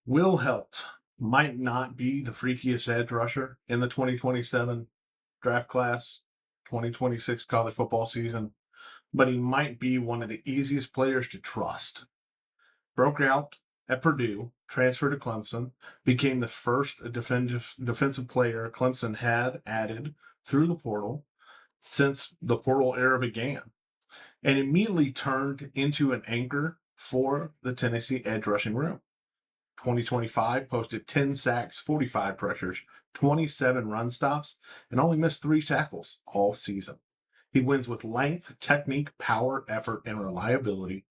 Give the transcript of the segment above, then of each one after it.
Will Heldt might not be the freakiest edge rusher in the 2027 draft class, 2026 college football season, but he might be one of the easiest players to trust. Broke out at Purdue, transferred to Clemson, became the first defensive player Clemson had added through the portal since the portal era began, and immediately turned into an anchor for the Tennessee edge rushing room. 2025 posted 10 sacks, 45 pressures, 27 run stops, and only missed 3 tackles all season. He wins with length, technique, power, effort, and reliability.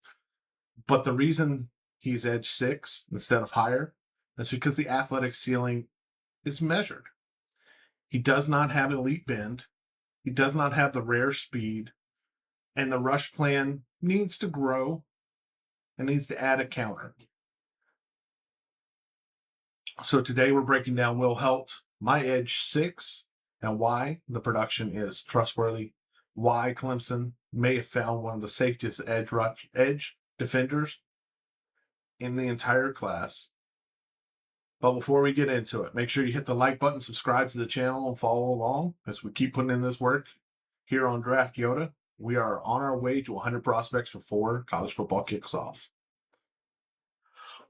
But the reason he's edge 6 instead of higher is because the athletic ceiling is measured. He does not have elite bend. He does not have the rare speed. And the rush plan needs to grow and needs to add a counter. So today we're breaking down Will Heldt, my edge 6, and why the production is trustworthy, why Clemson may have found one of the safest edge defenders in the entire class. But before we get into it, make sure you hit the like button, subscribe to the channel, and follow along as we keep putting in this work here on Draft Yoda. We are on our way to 100 prospects before college football kicks off.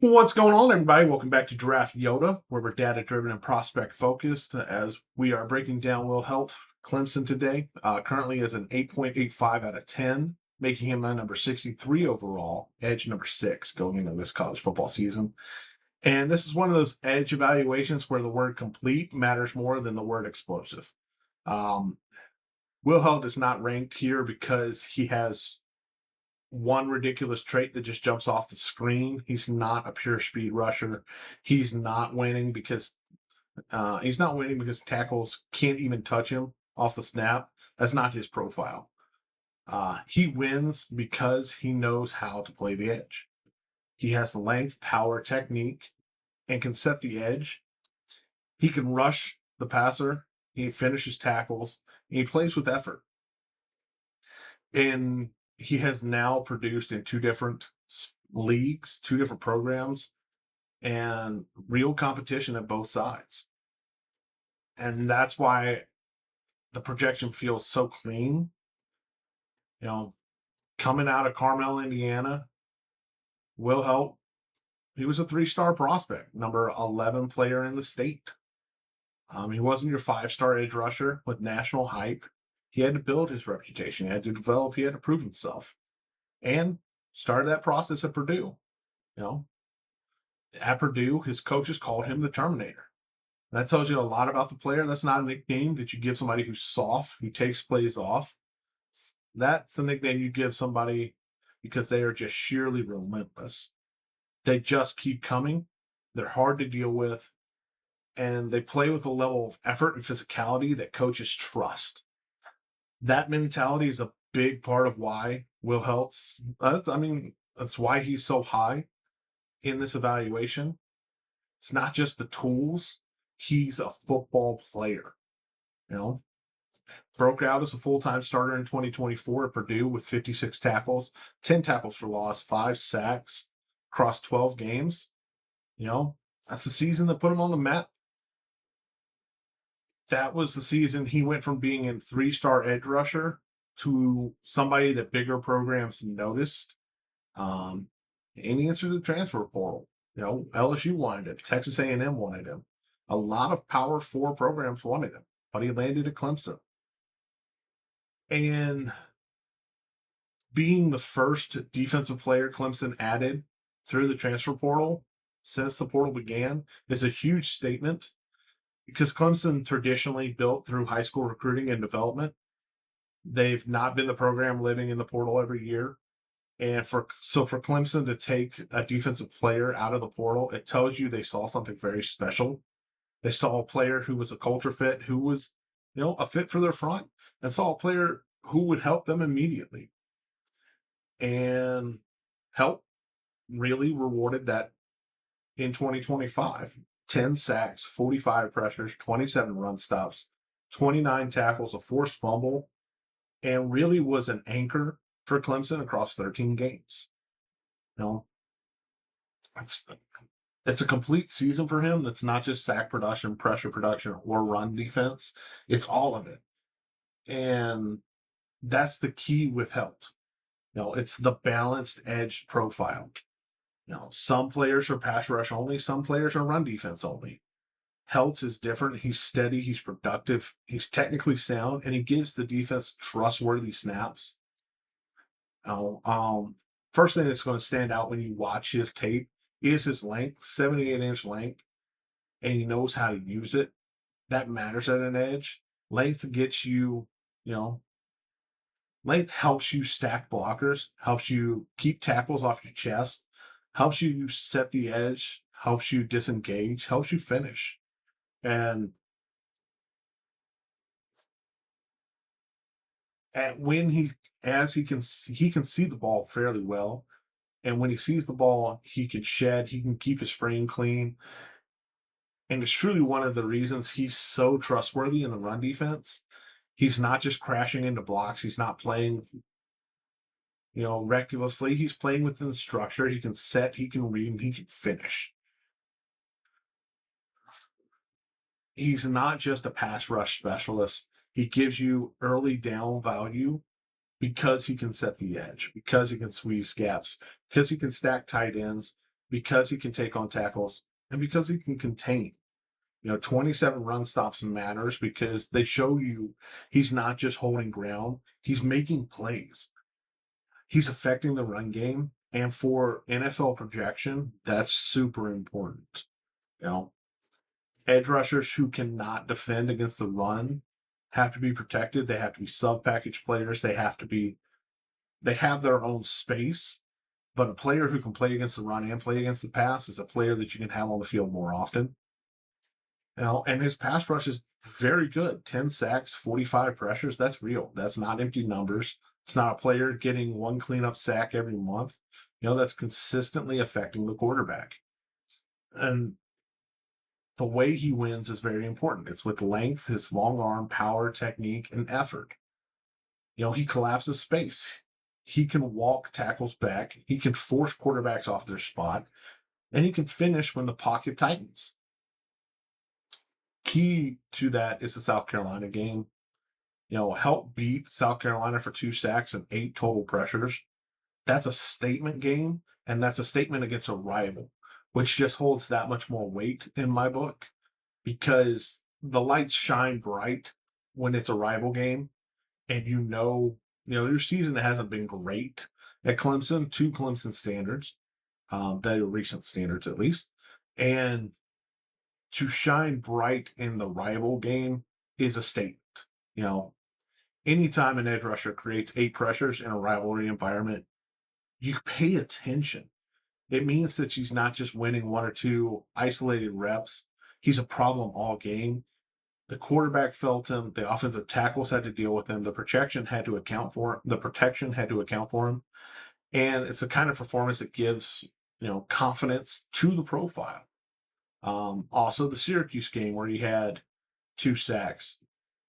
What's going on, everybody? Welcome back to Draft Yoda, where we're data-driven and prospect-focused, as we are breaking down Will Heldt, Clemson today. Currently is an 8.85 out of 10, making him my number 63 overall, edge number 6 going into this college football season. And this is one of those edge evaluations where the word complete matters more than the word explosive. Will Heldt is not ranked here because he has one ridiculous trait that just jumps off the screen. He's not a pure speed rusher. He's not winning because tackles can't even touch him off the snap. That's not his profile. He wins because he knows how to play the edge. He has the length, power, technique, and can set the edge. He can rush the passer. He finishes tackles. And he plays with effort. And he has now produced in 2 different leagues, 2 different programs, and real competition at both sides. And that's why the projection feels so clean. You know, coming out of Carmel, Indiana, Will Heldt, he was a 3-star prospect, number 11 player in the state. He wasn't your 5-star edge rusher with national hype. He had to build his reputation. He had to develop. He had to prove himself. And started that process at Purdue. At Purdue, his coaches called him the Terminator. And that tells you a lot about the player. That's not a nickname that you give somebody who's soft, who takes plays off. That's a nickname you give somebody because they are just sheerly relentless. They just keep coming. They're hard to deal with. And they play with a level of effort and physicality that coaches trust. That mentality is a big part of why Will Heldt, that's why he's so high in this evaluation. It's not just the tools. He's a football player. Broke out as a full-time starter in 2024 at Purdue with 56 tackles, 10 tackles for loss, 5 sacks across 12 games. That's the season that put him on the map. That was the season he went from being a 3-star edge rusher to somebody that bigger programs noticed. And he entered the transfer portal. LSU wanted him. Texas A&M wanted him. A lot of Power 4 programs wanted him, but he landed at Clemson. And being the first defensive player Clemson added through the transfer portal since the portal began is a huge statement, because Clemson traditionally built through high school recruiting and development. They've not been the program living in the portal every year. And for Clemson to take a defensive player out of the portal, it tells you they saw something very special. They saw a player who was a culture fit, who was, a fit for their front, and saw a player who would help them immediately. And Heldt really rewarded that in 2025. 10 sacks, 45 pressures, 27 run stops, 29 tackles, a forced fumble, and really was an anchor for Clemson across 13 games. it's a complete season for him. That's not just sack production, pressure production, or run defense. It's all of it. And that's the key with Heldt. It's the balanced edge profile. Some players are pass rush only, some players are run defense only. Heldt is different. He's steady, he's productive, he's technically sound, and he gives the defense trustworthy snaps. First thing that's going to stand out when you watch his tape is his length, 78-inch length, and he knows how to use it. That matters at an edge. Length gets you, you know, length helps you stack blockers, helps you keep tackles off your chest, helps you set the edge, helps you disengage, helps you finish. And when he can see the ball fairly well, and when he sees the ball, he can shed, he can keep his frame clean. And it's truly one of the reasons he's so trustworthy in the run defense. He's not just crashing into blocks. He's not playing, recklessly. He's playing within the structure. He can set, he can read, and he can finish. He's not just a pass rush specialist. He gives you early down value because he can set the edge, because he can squeeze gaps, because he can stack tight ends, because he can take on tackles, and because he can contain. 27 run stops matters because they show you he's not just holding ground, he's making plays. He's affecting the run game, and for NFL projection, that's super important. Edge rushers who cannot defend against the run have to be protected. They have to be sub-package players. They have their own space, but a player who can play against the run and play against the pass is a player that you can have on the field more often. And his pass rush is very good. 10 sacks, 45 pressures. That's real. That's not empty numbers. It's not a player getting one cleanup sack every month. That's consistently affecting the quarterback. And the way he wins is very important. It's with length, his long arm, power, technique, and effort. He collapses space. He can walk tackles back. He can force quarterbacks off their spot. And he can finish when the pocket tightens. Key to that is the South Carolina game. Help beat South Carolina for 2 sacks and 8 total pressures. That's a statement game, and that's a statement against a rival, which just holds that much more weight in my book because the lights shine bright when it's a rival game, and your season hasn't been great at Clemson, to Clemson standards, their recent standards at least, and to shine bright in the rival game is a statement. Anytime an edge rusher creates 8 pressures in a rivalry environment, you pay attention. It means that she's not just winning 1 or 2 isolated reps. He's a problem all game. The quarterback felt him. The offensive tackles had to deal with him. The protection had to account for him. And it's the kind of performance that gives, confidence to the profile. Also, the Syracuse game where he had 2 sacks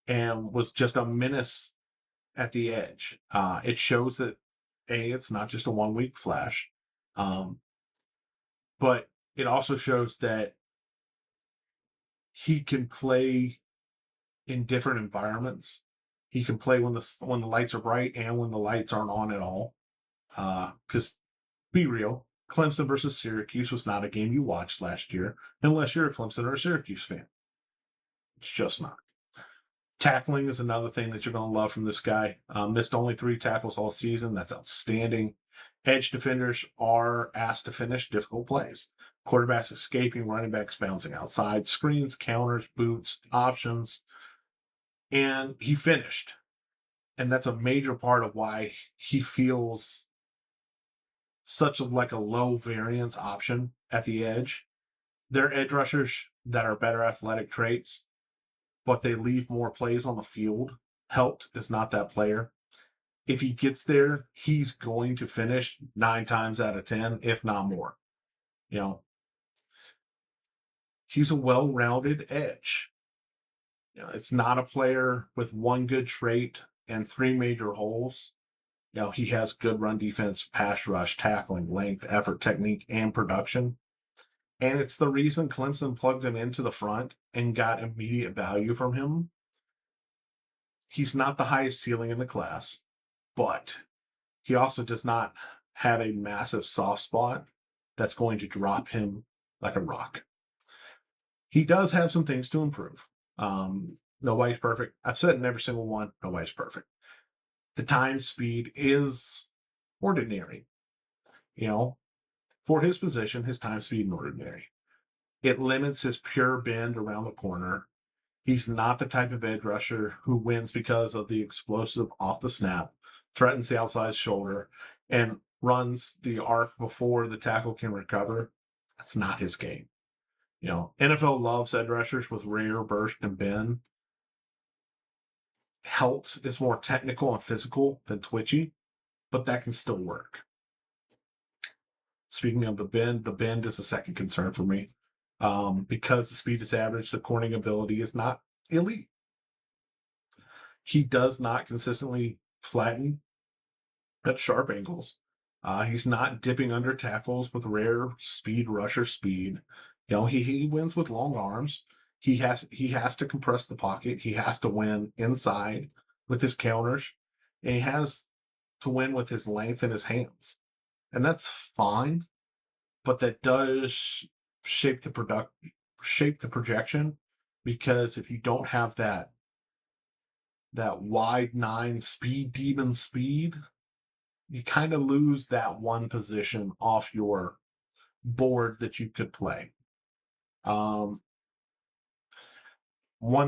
and was just a menace at the edge. It shows that, it's not just a 1-week flash, but it also shows that he can play in different environments. He can play when the lights are bright and when the lights aren't on at all. Because be real, Clemson versus Syracuse was not a game you watched last year unless you're a Clemson or a Syracuse fan. It's just not. Tackling is another thing that you're going to love from this guy. Missed only 3 tackles all season. That's outstanding. Edge defenders are asked to finish difficult plays. Quarterbacks escaping, running backs bouncing outside, screens, counters, boots, options. And he finished. And that's a major part of why he feels such a low variance option at the edge. There are edge rushers that are better athletic traits, but they leave more plays on the field. Heldt is not that player. If he gets there, he's going to finish 9 times out of 10, if not more. He's a well-rounded edge. It's not a player with 1 good trait and 3 major holes. He has good run defense, pass rush, tackling, length, effort, technique, and production. And it's the reason Clemson plugged him into the front and got immediate value from him. He's not the highest ceiling in the class, but he also does not have a massive soft spot that's going to drop him like a rock. He does have some things to improve. Nobody's perfect. I've said in every single one, nobody's perfect. The time speed is ordinary. For his position, his time speed is ordinary. It limits his pure bend around the corner. He's not the type of edge rusher who wins because of the explosive off the snap, threatens the outside shoulder, and runs the arc before the tackle can recover. That's not his game. NFL loves edge rushers with rare burst and bend. Heldt is more technical and physical than twitchy, but that can still work. Speaking of the bend is a second concern for me. Because the speed is average, the cornering ability is not elite. He does not consistently flatten at sharp angles. He's not dipping under tackles with rare speed rusher speed. He wins with long arms. He has to compress the pocket. He has to win inside with his counters, and he has to win with his length and his hands. And that's fine, but that does shape the projection, because if you don't have that wide nine speed demon speed, you kind of lose that one position off your board that you could play. One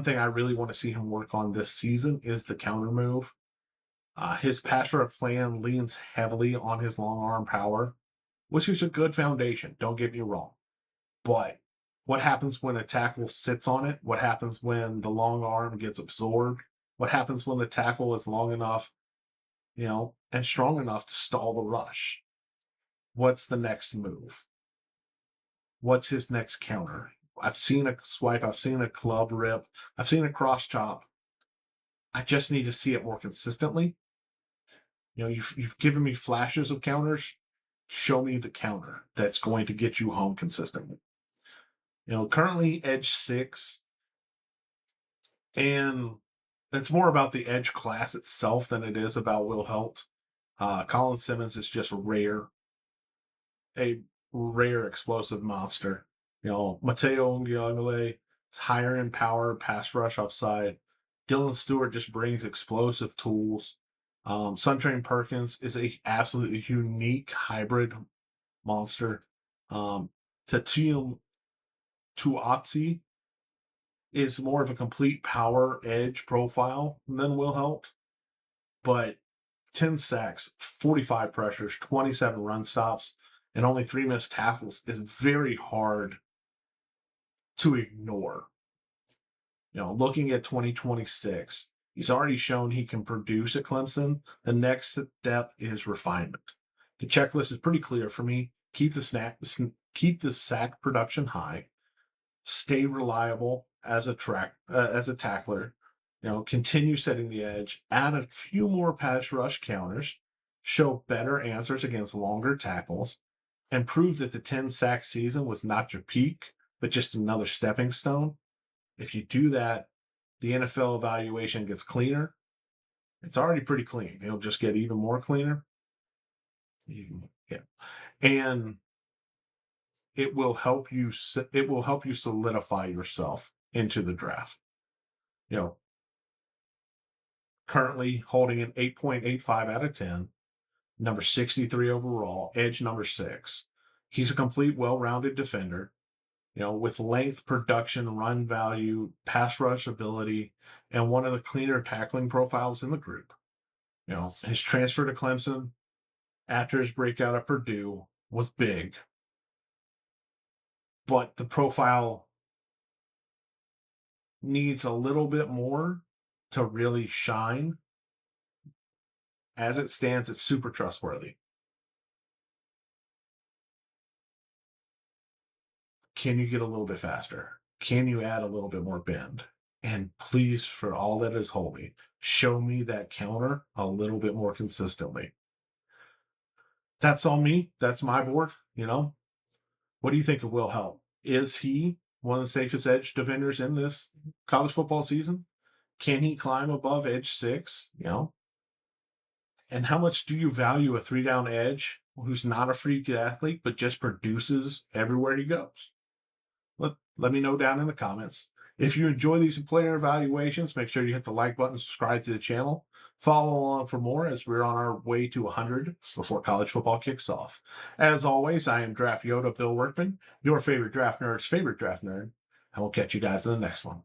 thing I really want to see him work on this season is the counter move. His pass rush plan leans heavily on his long arm power, which is a good foundation, don't get me wrong. But what happens when a tackle sits on it? What happens when the long arm gets absorbed? What happens when the tackle is long enough, and strong enough to stall the rush? What's the next move? What's his next counter? I've seen a swipe. I've seen a club rip. I've seen a cross chop. I just need to see it more consistently. You've given me flashes of counters. Show me the counter that's going to get you home consistently. Currently edge 6, and it's more about the edge class itself than it is about Will Heldt. Colin Simmons is just a rare explosive monster. Mateo Ngiangale is higher in power, pass rush upside. Dylan Stewart just brings explosive tools. Suntrain Perkins is a absolutely unique hybrid monster. Tatum Tuatsi is more of a complete power edge profile than Will Heldt, but 10 sacks, 45 pressures, 27 run stops, and only 3 missed tackles is very hard to ignore. Looking at 2026, he's already shown he can produce at Clemson. The next step is refinement. The checklist is pretty clear for me. Keep the sack production high. Stay reliable as a tackler. Continue setting the edge. Add a few more pass rush counters. Show better answers against longer tackles, and prove that the 10-sack season was not your peak, but just another stepping stone. If you do that, the NFL evaluation gets cleaner. It's already pretty clean. It'll just get even more cleaner. Yeah. And it will help you solidify yourself into the draft. Currently holding an 8.85 out of 10, number 63 overall, edge number 6. He's a complete, well-rounded defender, with length, production, run value, pass rush ability, and one of the cleaner tackling profiles in the group. His transfer to Clemson after his breakout at Purdue was big, but the profile needs a little bit more to really shine. As it stands, it's super trustworthy. Can you get a little bit faster? Can you add a little bit more bend? And please, for all that is holy, show me that counter a little bit more consistently. That's on me. That's my board. What do you think of Will Heldt? Is he one of the safest edge defenders in this college football season? Can he climb above edge 6? And how much do you value a 3-down edge who's not a freak athlete but just produces everywhere he goes? Let me know down in the comments. If you enjoy these player evaluations, make sure you hit the like button, subscribe to the channel. Follow along for more as we're on our way to 100 before college football kicks off. As always, I am Draft Yoda Bill Workman, your favorite draft nerd's favorite draft nerd, and we'll catch you guys in the next one.